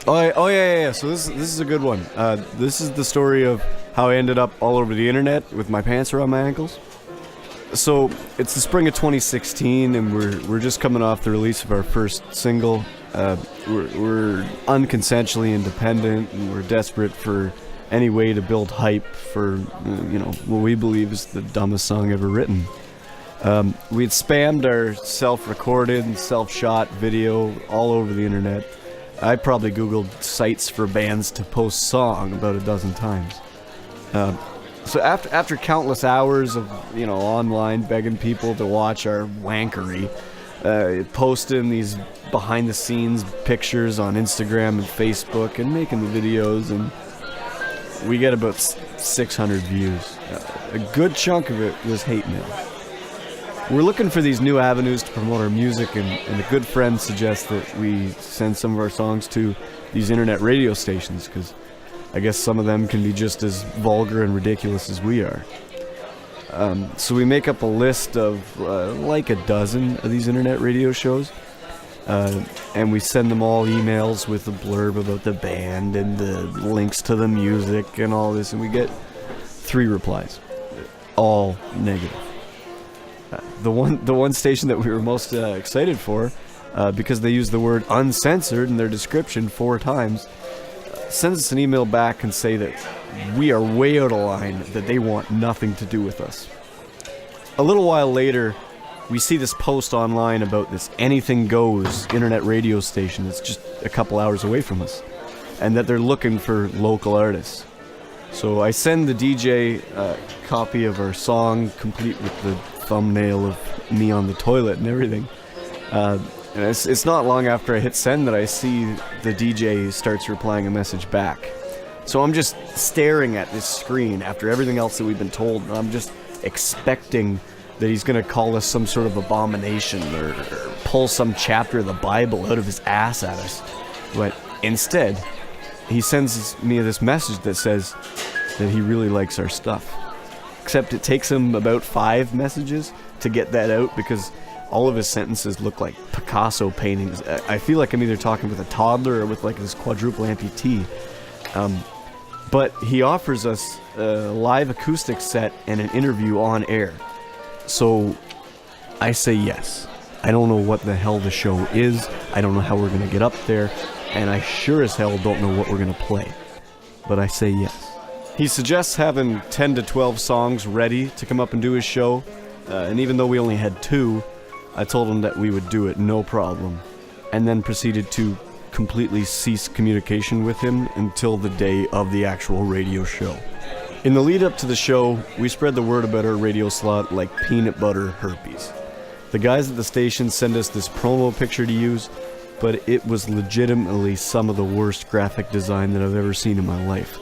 Yeah. So this is a good one. This is the story of how I ended up all over the internet with my pants around my ankles. So it's the spring of 2016, and we're just coming off the release of our first single. We're unconsensually independent, and we're desperate for any way to build hype for what we believe is the dumbest song ever written. We had spammed our self-recorded and self-shot video all over the internet. I probably Googled sites for bands to post song about a dozen times. So after countless hours of online begging people to watch our wankery, posting these behind-the-scenes pictures on Instagram and Facebook and making the videos, and we get about 600 views. A good chunk of it was hate mail. We're looking for these new avenues to promote our music, and a good friend suggests that we send some of our songs to these internet radio stations, because I guess some of them can be just as vulgar and ridiculous as we are. So we make up a list of like a dozen of these internet radio shows, and we send them all emails with a blurb about the band and the links to the music and all this, and we get 3 replies, all negative. The one station that we were most excited for, because they use the word uncensored in their description 4 times, sends us an email back and say that we are way out of line, that they want nothing to do with us. A little while later, we see this post online about this Anything Goes internet radio station that's just a couple hours away from us, and that they're looking for local artists. So I send the DJ a copy of our song, complete with the thumbnail of me on the toilet and everything. And it's not long after I hit send that I see the DJ starts replying a message back. So I'm just staring at this screen after everything else that we've been told, and I'm just expecting that he's going to call us some sort of abomination or pull some chapter of the Bible out of his ass at us. But instead, he sends me this message that says that he really likes our stuff. Except it takes him about 5 messages to get that out, because all of his sentences look like Picasso paintings. I feel like I'm either talking with a toddler or with like this quadruple amputee. But he offers us a live acoustic set and an interview on air. So I say yes. I don't know what the hell the show is. I don't know how we're going to get up there. And I sure as hell don't know what we're going to play. But I say yes. He suggests having 10 to 12 songs ready to come up and do his show. And even though we only had 2, I told him that we would do it no problem. And then proceeded to completely cease communication with him until the day of the actual radio show. In the lead up to the show, we spread the word about our radio slot like peanut butter herpes. The guys at the station sent us this promo picture to use, but it was legitimately some of the worst graphic design that I've ever seen in my life.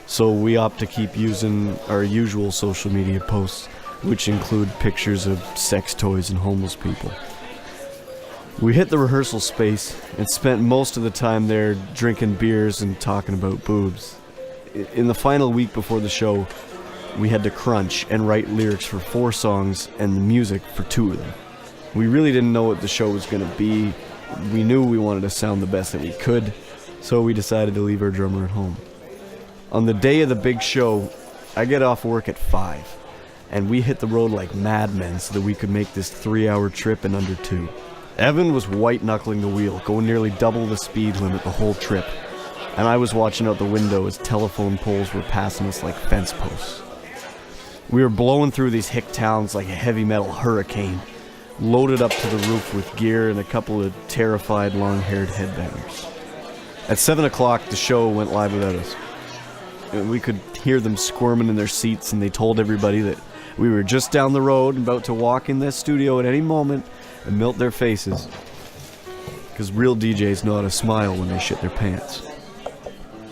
So we opt to keep using our usual social media posts, which include pictures of sex toys and homeless people. We hit the rehearsal space and spent most of the time there drinking beers and talking about boobs. In the final week before the show, we had to crunch and write lyrics for 4 songs and the music for 2 of them. We really didn't know what the show was going to be. We knew we wanted to sound the best that we could, so we decided to leave our drummer at home. On the day of the big show, I get off work at 5, and we hit the road like madmen so that we could make this 3-hour trip in under 2. Evan was white-knuckling the wheel, going nearly double the speed limit the whole trip, and I was watching out the window as telephone poles were passing us like fence posts. We were blowing through these hick towns like a heavy metal hurricane, loaded up to the roof with gear and a couple of terrified long-haired headbangers. At 7 o'clock, the show went live without us. We could hear them squirming in their seats, and they told everybody that we were just down the road and about to walk in the studio at any moment and melt their faces. Because real DJs know how to smile when they shit their pants.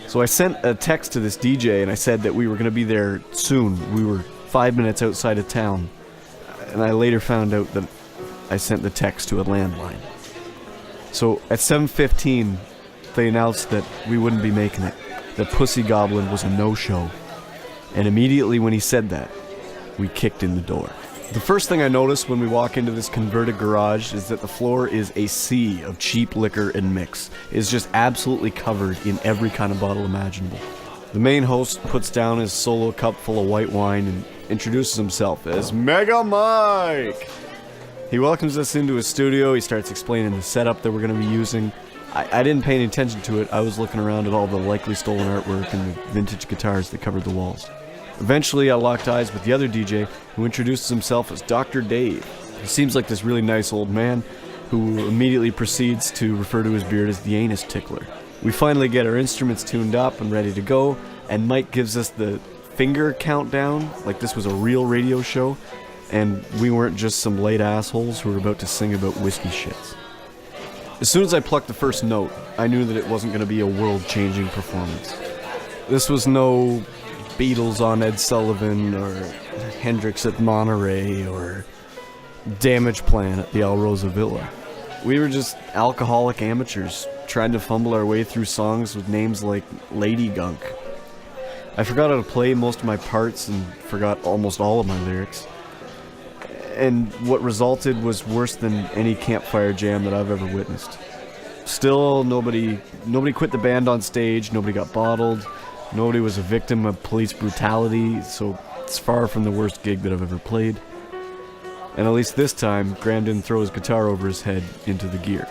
So I sent a text to this DJ and I said that we were going to be there soon. We were 5 minutes outside of town. And I later found out that I sent the text to a landline. So at 7:15, they announced that we wouldn't be making it. That Pussy Goblin was a no-show. And immediately when he said that, we kicked in the door. The first thing I notice when we walk into this converted garage is that the floor is a sea of cheap liquor and mix. It's just absolutely covered in every kind of bottle imaginable. The main host puts down his solo cup full of white wine and introduces himself as Mega Mike. He welcomes us into his studio. He starts explaining the setup that we're going to be using. I didn't pay any attention to it. I was looking around at all the likely stolen artwork and the vintage guitars that covered the walls. Eventually, I locked eyes with the other DJ, who introduces himself as Dr. Dave. He seems like this really nice old man, who immediately proceeds to refer to his beard as the anus tickler. We finally get our instruments tuned up and ready to go, and Mike gives us the finger countdown, like this was a real radio show, and we weren't just some late assholes who were about to sing about whiskey shits. As soon as I plucked the first note, I knew that it wasn't going to be a world-changing performance. This was no Beatles on Ed Sullivan, or Hendrix at Monterey, or Damage Plan at the El Rosa Villa. We were just alcoholic amateurs trying to fumble our way through songs with names like Lady Gunk. I forgot how to play most of my parts and forgot almost all of my lyrics. And what resulted was worse than any campfire jam that I've ever witnessed. Still, nobody quit the band on stage, nobody got bottled, nobody was a victim of police brutality, so it's far from the worst gig that I've ever played. And at least this time, Graham didn't throw his guitar over his head into the gear.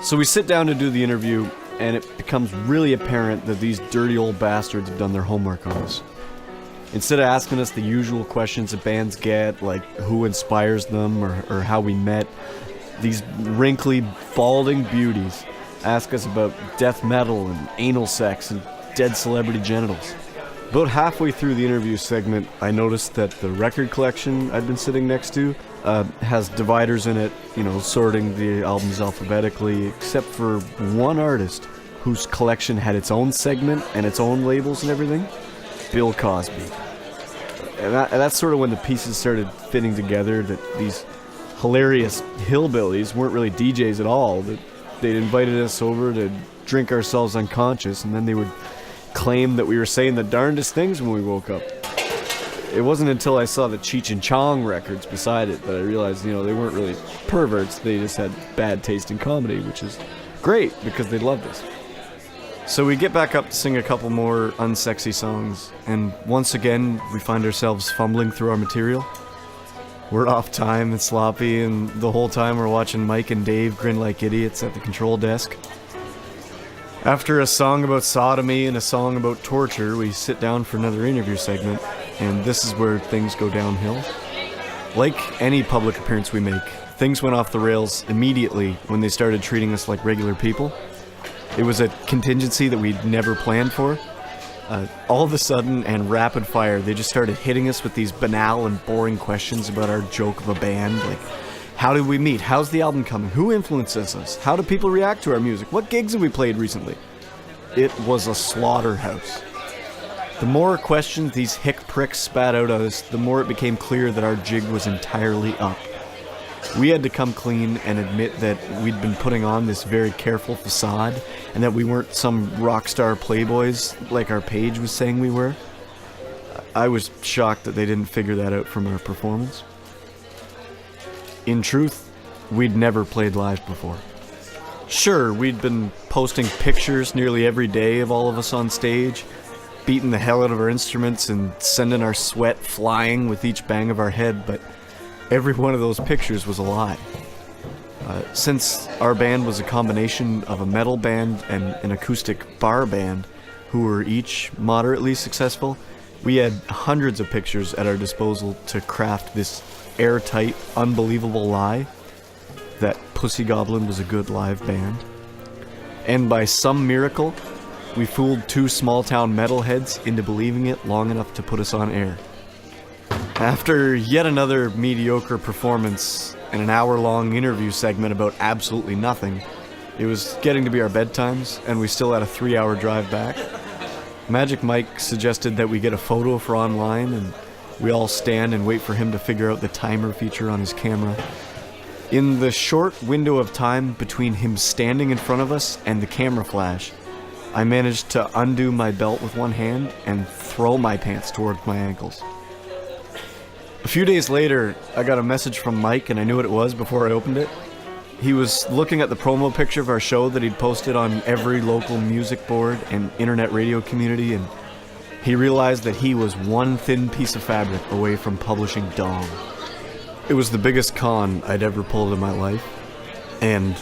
So we sit down to do the interview, and it becomes really apparent that these dirty old bastards have done their homework on us. Instead of asking us the usual questions that bands get, like who inspires them or how we met, these wrinkly, balding beauties ask us about death metal and anal sex and dead celebrity genitals. About halfway through the interview segment, I noticed that the record collection I'd been sitting next to has dividers in it, sorting the albums alphabetically, except for one artist whose collection had its own segment and its own labels and everything. Bill Cosby. And that's sort of when the pieces started fitting together, that these hilarious hillbillies weren't really DJs at all, that they'd invited us over to drink ourselves unconscious, and then they would claim that we were saying the darndest things when we woke up. It wasn't until I saw the Cheech and Chong records beside it that I realized, they weren't really perverts, they just had bad taste in comedy, which is great, because they loved us. So we get back up to sing a couple more unsexy songs, and once again, we find ourselves fumbling through our material. We're off time and sloppy, and the whole time we're watching Mike and Dave grin like idiots at the control desk. After a song about sodomy and a song about torture, we sit down for another interview segment, and this is where things go downhill. Like any public appearance we make, things went off the rails immediately when they started treating us like regular people. It was a contingency that we'd never planned for. All of a sudden, and rapid fire, they just started hitting us with these banal and boring questions about our joke of a band, like, how did we meet? How's the album coming? Who influences us? How do people react to our music? What gigs have we played recently? It was a slaughterhouse. The more questions these hick pricks spat out at us, the more it became clear that our jig was entirely up. We had to come clean and admit that we'd been putting on this very careful facade, and that we weren't some rock star playboys like our page was saying we were. I was shocked that they didn't figure that out from our performance. In truth, we'd never played live before. Sure, we'd been posting pictures nearly every day of all of us on stage, beating the hell out of our instruments and sending our sweat flying with each bang of our head, but every one of those pictures was a lie. Since our band was a combination of a metal band and an acoustic bar band, who were each moderately successful, we had hundreds of pictures at our disposal to craft this airtight, unbelievable lie that Pussy Goblin was a good live band. And by some miracle, we fooled two small-town metalheads into believing it long enough to put us on air. After yet another mediocre performance and an hour-long interview segment about absolutely nothing, it was getting to be our bedtimes, and we still had a 3-hour drive back. Magic Mike suggested that we get a photo for online, and we all stand and wait for him to figure out the timer feature on his camera. In the short window of time between him standing in front of us and the camera flash, I managed to undo my belt with one hand and throw my pants towards my ankles. A few days later, I got a message from Mike, and I knew what it was before I opened it. He was looking at the promo picture of our show that he'd posted on every local music board and internet radio community, and he realized that he was one thin piece of fabric away from publishing Dong. It was the biggest con I'd ever pulled in my life, and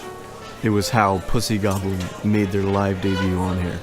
it was how Pussy Goblin made their live debut on here.